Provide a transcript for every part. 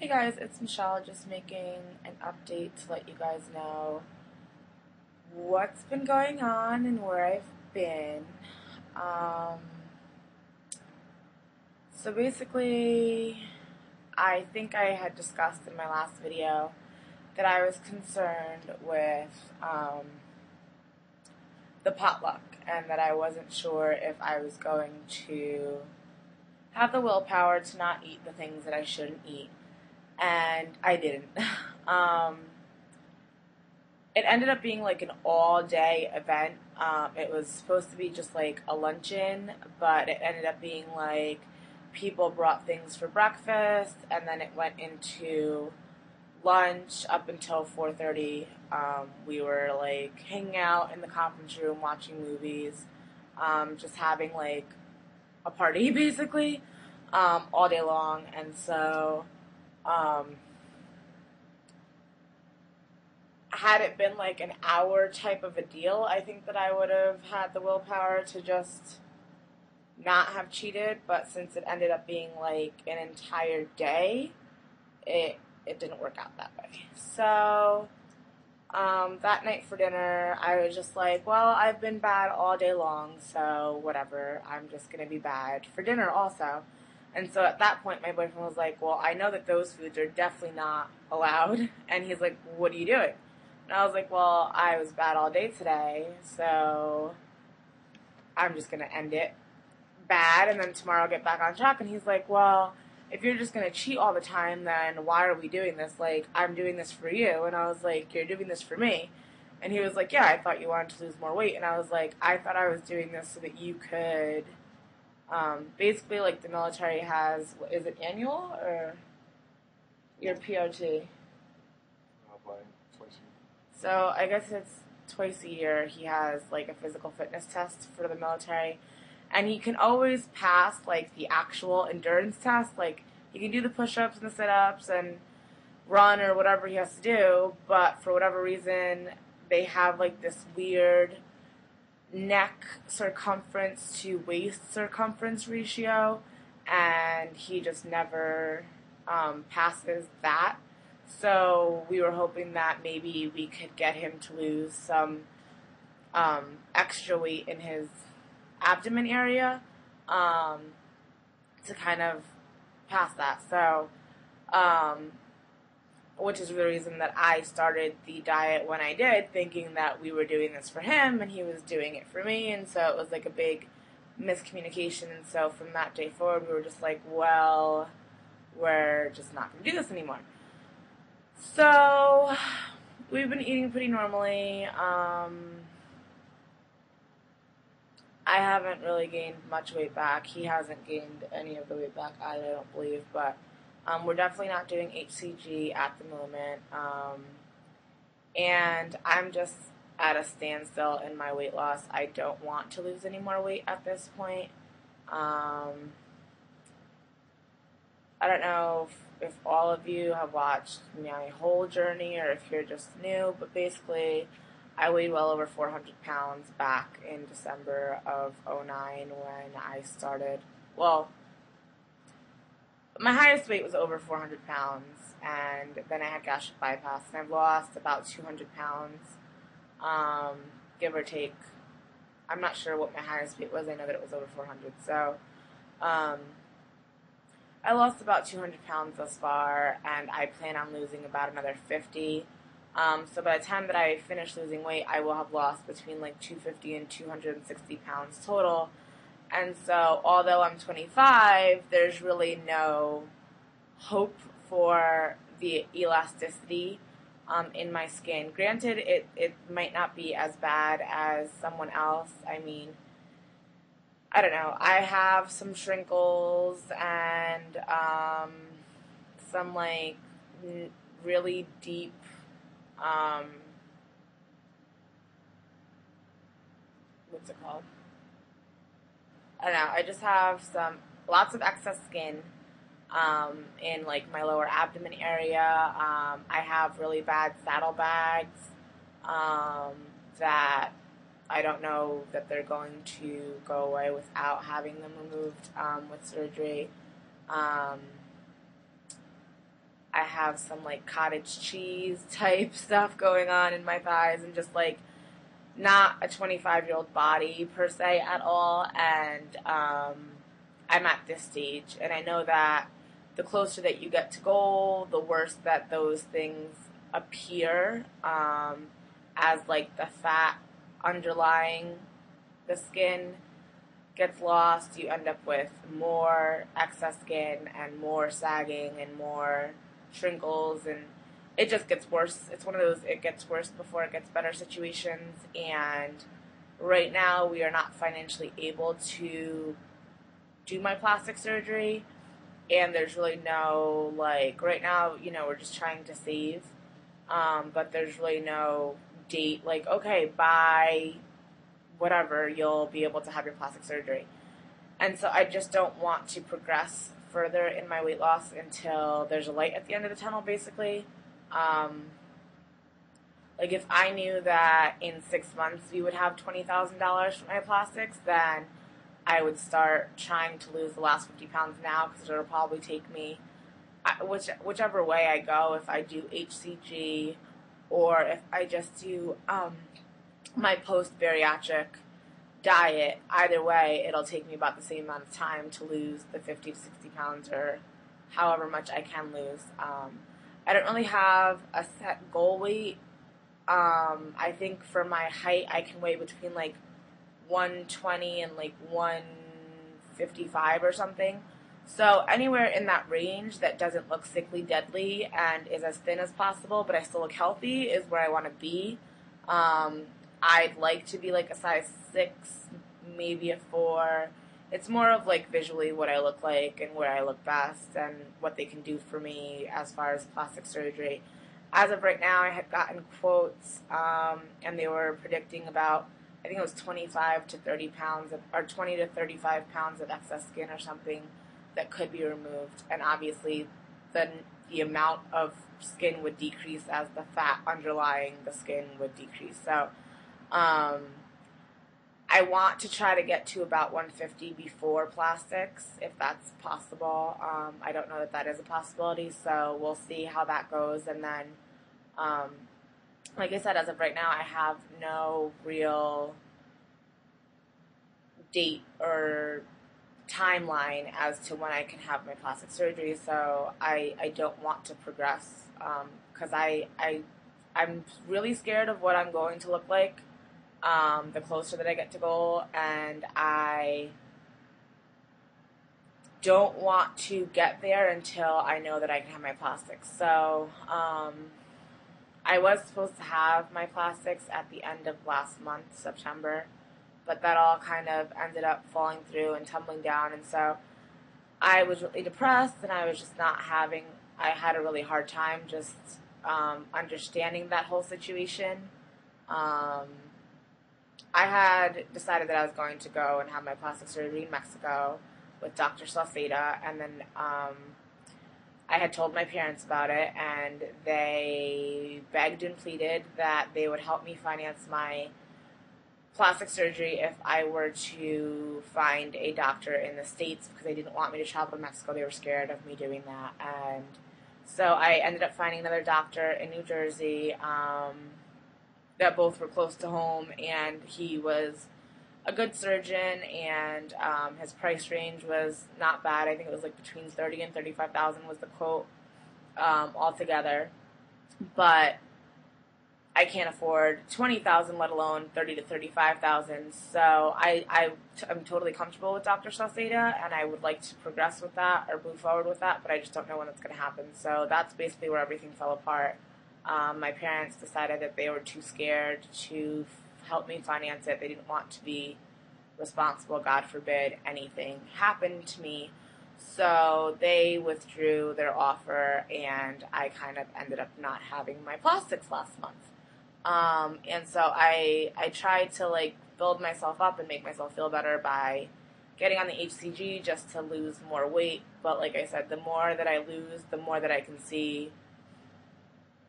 Hey guys, it's Michelle, just making an update to let you guys know what's been going on and where I've been. Um, so basically, I think I had discussed in my last video that I was concerned with the potluck and that I wasn't sure if I was going to have the willpower to not eat the things that I shouldn't eat. And I didn't. It ended up being like an all-day event. It was supposed to be just like a luncheon, but it ended up being like people brought things for breakfast, and then it went into lunch up until 4:30. We were like hanging out in the conference room, watching movies, just having like a party basically, all day long, and so. Had it been like an hour type of a deal, I think that I would have had the willpower to just not have cheated. But since it ended up being like an entire day, it didn't work out that way. So that night for dinner, I was just like, well, I've been bad all day long, so whatever. I'm just gonna be bad for dinner also. And so at that point, my boyfriend was like, well, I know that those foods are definitely not allowed. And he's like, what are you doing? And I was like, well, I was bad all day today, so I'm just going to end it bad, and then tomorrow I'll get back on track. And he's like, well, if you're just going to cheat all the time, then why are we doing this? Like, I'm doing this for you. And I was like, you're doing this for me. And he was like, yeah, I thought you wanted to lose more weight. And I was like, I thought I was doing this so that you could, basically, like, the military has, is it annual or your POT? So I guess it's twice a year he has like a physical fitness test for the military, and he can always pass like the actual endurance test. Like he can do the push-ups and the sit-ups and run or whatever he has to do, but for whatever reason they have like this weird neck circumference to waist circumference ratio, and he just never passes that. So we were hoping that maybe we could get him to lose some extra weight in his abdomen area to kind of pass that. So, which is the reason that I started the diet when I did, thinking that we were doing this for him and he was doing it for me. And so it was like a big miscommunication. And so from that day forward, we were just like, well, we're just not going to do this anymore. So, we've been eating pretty normally. I haven't really gained much weight back. He hasn't gained any of the weight back either, I don't believe. But we're definitely not doing HCG at the moment. And I'm just at a standstill in my weight loss. I don't want to lose any more weight at this point. I don't know if all of you have watched my whole journey or if you're just new, but basically I weighed well over 400 pounds back in December of '09 when I started. Well, my highest weight was over 400 pounds, and then I had gastric bypass, and I've lost about 200 pounds, give or take. I'm not sure what my highest weight was. I know that it was over 400, so I lost about 200 pounds thus far, and I plan on losing about another 50. So by the time that I finish losing weight, I will have lost between like 250 and 260 pounds total. And so, although I'm 25, there's really no hope for the elasticity in my skin. Granted, it might not be as bad as someone else. I mean, I don't know. I have some shrinkles and some like really deep what's it called? I don't know. I just have lots of excess skin in like my lower abdomen area. I have really bad saddlebags that I don't know that they're going to go away without having them removed with surgery. I I have some like cottage cheese type stuff going on in my thighs, and just like not a 25-year-old body per se at all. And I'm at this stage, and I know that the closer that you get to goal, the worse that those things appear, as like the fat underlying the skin gets lost. You end up with more excess skin and more sagging and more shrinkles, and it just gets worse. It's one of those it gets worse before it gets better situations, and right now we are not financially able to do my plastic surgery, and there's really no, like, right now, we're just trying to save, but there's really no date, like, okay, by whatever, you'll be able to have your plastic surgery. And so I just don't want to progress further in my weight loss until there's a light at the end of the tunnel, basically. Like, if I knew that in 6 months we would have $20,000 for my plastics, then I would start trying to lose the last 50 pounds now, because it'll probably take me, whichever way I go, if I do HCG or if I just do my post-bariatric diet, either way, it'll take me about the same amount of time to lose the 50 to 60 pounds or however much I can lose. I don't really have a set goal weight. I think for my height, I can weigh between like 120 and like 155 or something. So anywhere in that range that doesn't look sickly deadly and is as thin as possible, but I still look healthy, is where I want to be. I'd like to be like a size 6, maybe a 4. It's more of like visually what I look like and where I look best and what they can do for me as far as plastic surgery. As of right now, I had gotten quotes, and they were predicting about, I think it was 25 to 30 pounds, or 20 to 35 pounds of excess skin or something that could be removed. And obviously, the amount of skin would decrease as the fat underlying the skin would decrease. So, I want to try to get to about 150 before plastics, if that's possible. I don't know that that is a possibility, so we'll see how that goes. And then, like I said, as of right now, I have no real date or timeline as to when I can have my plastic surgery, so I don't want to progress, because I'm really scared of what I'm going to look like the closer that I get to goal, and I don't want to get there until I know that I can have my plastics. So I was supposed to have my plastics at the end of last month, September, but that all kind of ended up falling through and tumbling down, and so I was really depressed, and I was just I had a really hard time just understanding that whole situation. I had decided that I was going to go and have my plastic surgery in Mexico with Dr. Salceda, and then I had told my parents about it, and they begged and pleaded that they would help me finance my plastic surgery if I were to find a doctor in the States, because they didn't want me to travel to Mexico. They were scared of me doing that. And so I ended up finding another doctor in New Jersey that both were close to home, and he was a good surgeon, and his price range was not bad. I think it was like between 30 and 35,000 was the quote altogether. But I can't afford 20,000, let alone 30 to 35,000. So I'm totally comfortable with Dr. Salceda, and I would like to progress with that or move forward with that, but I just don't know when it's going to happen. So that's basically where everything fell apart. My parents decided that they were too scared to help me finance it. They didn't want to be responsible, God forbid, anything happened to me. So they withdrew their offer, and I kind of ended up not having my plastics last month. And so I tried to like build myself up and make myself feel better by getting on the HCG just to lose more weight. But like I said, the more that I lose, the more that I can see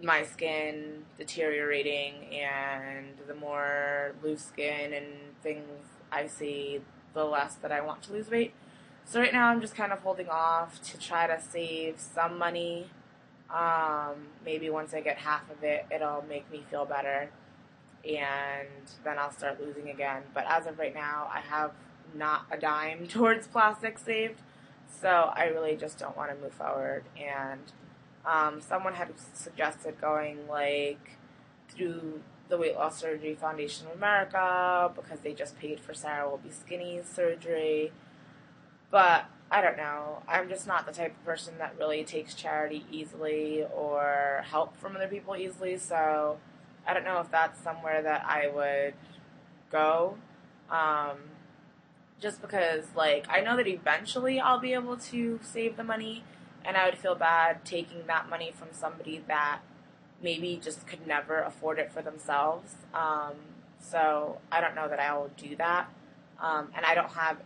my skin deteriorating, and the more loose skin and things I see, the less that I want to lose weight. So right now I'm just kind of holding off to try to save some money Maybe once I get half of it, it'll make me feel better, and then I'll start losing again. But as of right now, I have not a dime towards plastic saved, so I really just don't want to move forward. And someone had suggested going like through the Weight Loss Surgery Foundation of America because they just paid for Sarah Will Be Skinny's surgery. But I don't know. I'm just not the type of person that really takes charity easily or help from other people easily. So I don't know if that's somewhere that I would go. Um, just because, like, I know that eventually I'll be able to save the money, and I would feel bad taking that money from somebody that maybe just could never afford it for themselves. So I don't know that I will do that. And I don't have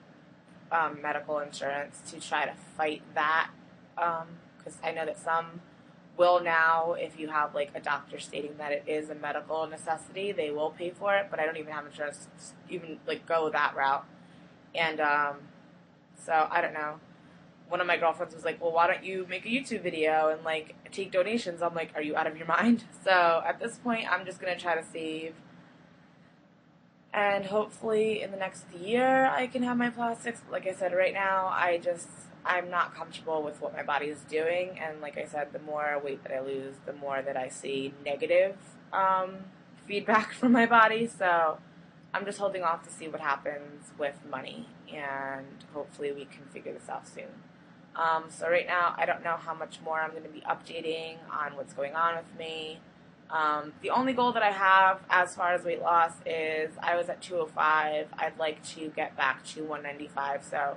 medical insurance to try to fight that, because I know that some will now, if you have like a doctor stating that it is a medical necessity, they will pay for it, but I don't even have insurance to even like go that route. And so I don't know. One of my girlfriends was like, well, why don't you make a YouTube video and like take donations? I'm like, are you out of your mind? So at this point, I'm just going to try to save, and hopefully in the next year I can have my plastics. Like I said, right now I'm not comfortable with what my body is doing, and like I said, the more weight that I lose, the more that I see negative feedback from my body. So I'm just holding off to see what happens with money, and hopefully we can figure this out soon. So right now, I don't know how much more I'm going to be updating on what's going on with me. The only goal that I have as far as weight loss is I was at 205. I'd like to get back to 195, so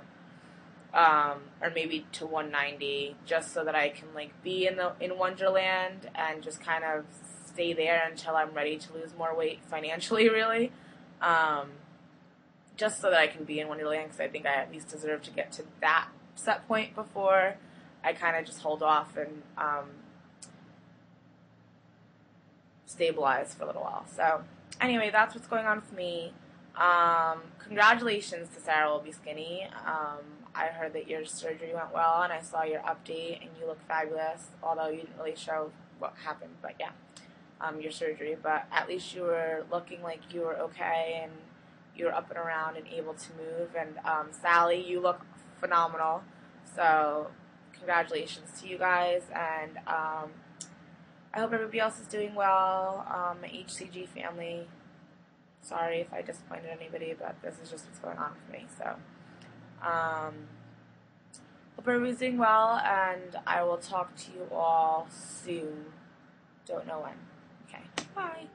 or maybe to 190, just so that I can like be in Wonderland and just kind of stay there until I'm ready to lose more weight financially, really. Just so that I can be in Wonderland, because I think I at least deserve to get to that set point before I kind of just hold off and stabilize for a little while. So anyway, that's what's going on with me. Congratulations to Sarah Will Be Skinny. I heard that your surgery went well, and I saw your update, and you look fabulous, although you didn't really show what happened, but yeah, your surgery. But at least you were looking like you were okay, and you were up and around and able to move. And Sally, you look phenomenal. So congratulations to you guys, and I hope everybody else is doing well. My HCG family, sorry if I disappointed anybody, but this is just what's going on with me. So hope everybody's doing well, and I will talk to you all soon. Don't know when. Okay, bye.